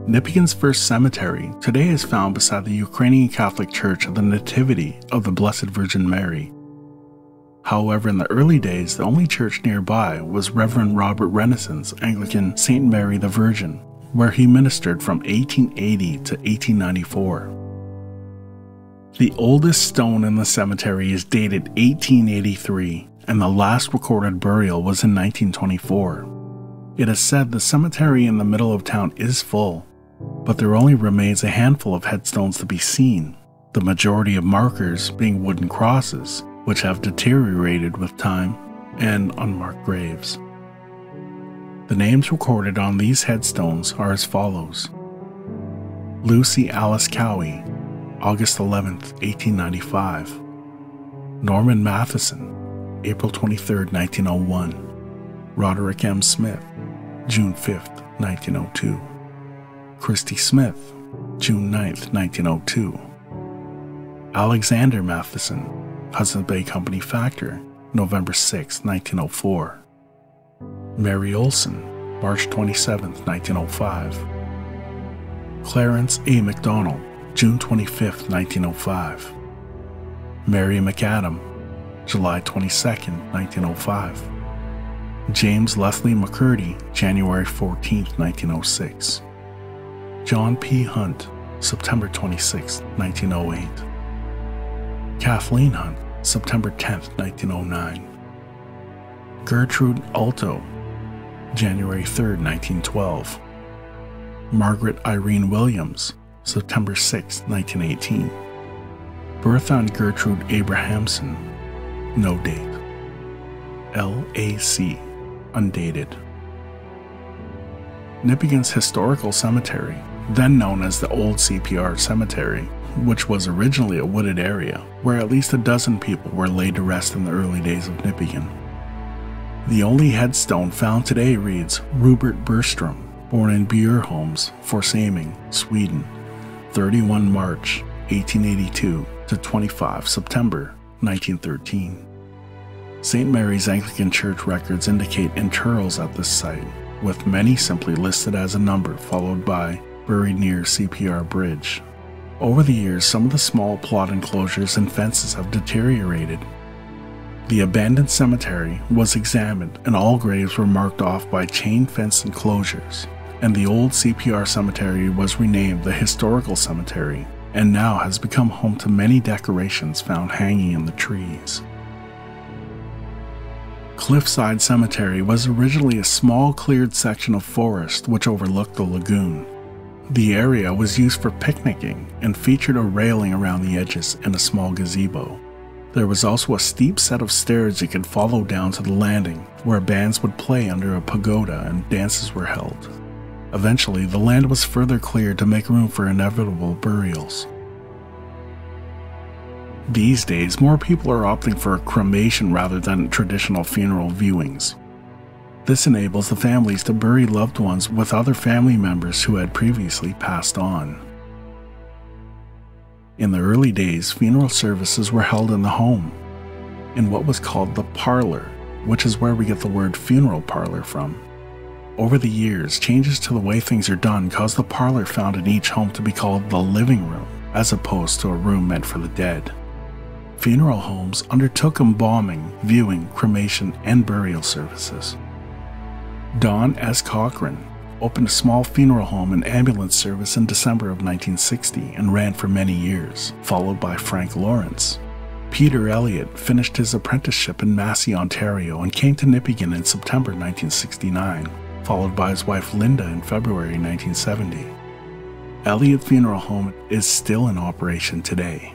Nipigon's first cemetery today is found beside the Ukrainian Catholic Church of the Nativity of the Blessed Virgin Mary. However, in the early days, the only church nearby was Reverend Robert Renaissance Anglican St. Mary the Virgin, where he ministered from 1880 to 1894. The oldest stone in the cemetery is dated 1883, and the last recorded burial was in 1924. It is said the cemetery in the middle of town is full, but there only remains a handful of headstones to be seen, the majority of markers being wooden crosses, which have deteriorated with time, and unmarked graves. The names recorded on these headstones are as follows: Lucy Alice Cowie, August 11, 1895. Norman Matheson, April 23, 1901. Roderick M. Smith, June 5, 1902. Christy Smith, June 9, 1902. Alexander Matheson, Hudson Bay Company Factor, November 6, 1904. Mary Olson, March 27, 1905. Clarence A. McDonald, June 25, 1905. Mary McAdam, July 22, 1905. James Leslie McCurdy, January 14, 1906. John P. Hunt, September 26, 1908. Kathleen Hunt, September 10, 1909. Gertrude Alto, January 3, 1912. Margaret Irene Williams, September 6, 1918. Bertha and Gertrude Abrahamson, no date. L.A.C., undated. Nipigon's historical cemetery, then known as the Old CPR Cemetery, which was originally a wooded area where at least a dozen people were laid to rest in the early days of Nipigon. The only headstone found today reads Rupert Bergström, born in Bjurholms, Forsaming, Sweden, 31 March 1882 to 25 September 1913. St. Mary's Anglican Church records indicate interrals at this site, with many simply listed as a number followed by buried near CPR Bridge. Over the years, some of the small plot enclosures and fences have deteriorated. The abandoned cemetery was examined and all graves were marked off by chain fence enclosures, and the old CPR cemetery was renamed the Historical Cemetery and now has become home to many decorations found hanging in the trees. Cliffside Cemetery was originally a small cleared section of forest which overlooked the lagoon. The area was used for picnicking and featured a railing around the edges and a small gazebo. There was also a steep set of stairs you could follow down to the landing, where bands would play under a pagoda and dances were held. Eventually, the land was further cleared to make room for inevitable burials. These days, more people are opting for cremation rather than traditional funeral viewings. This enables the families to bury loved ones with other family members who had previously passed on. In the early days, funeral services were held in the home, in what was called the parlor, which is where we get the word funeral parlor from. Over the years, changes to the way things are done caused the parlor found in each home to be called the living room, as opposed to a room meant for the dead. Funeral homes undertook embalming, viewing, cremation, and burial services. Don S. Cochran opened a small funeral home and ambulance service in December of 1960 and ran for many years, followed by Frank Lawrence. Peter Elliott finished his apprenticeship in Massey, Ontario and came to Nipigon in September 1969, followed by his wife Linda in February 1970. Elliott Funeral Home is still in operation today.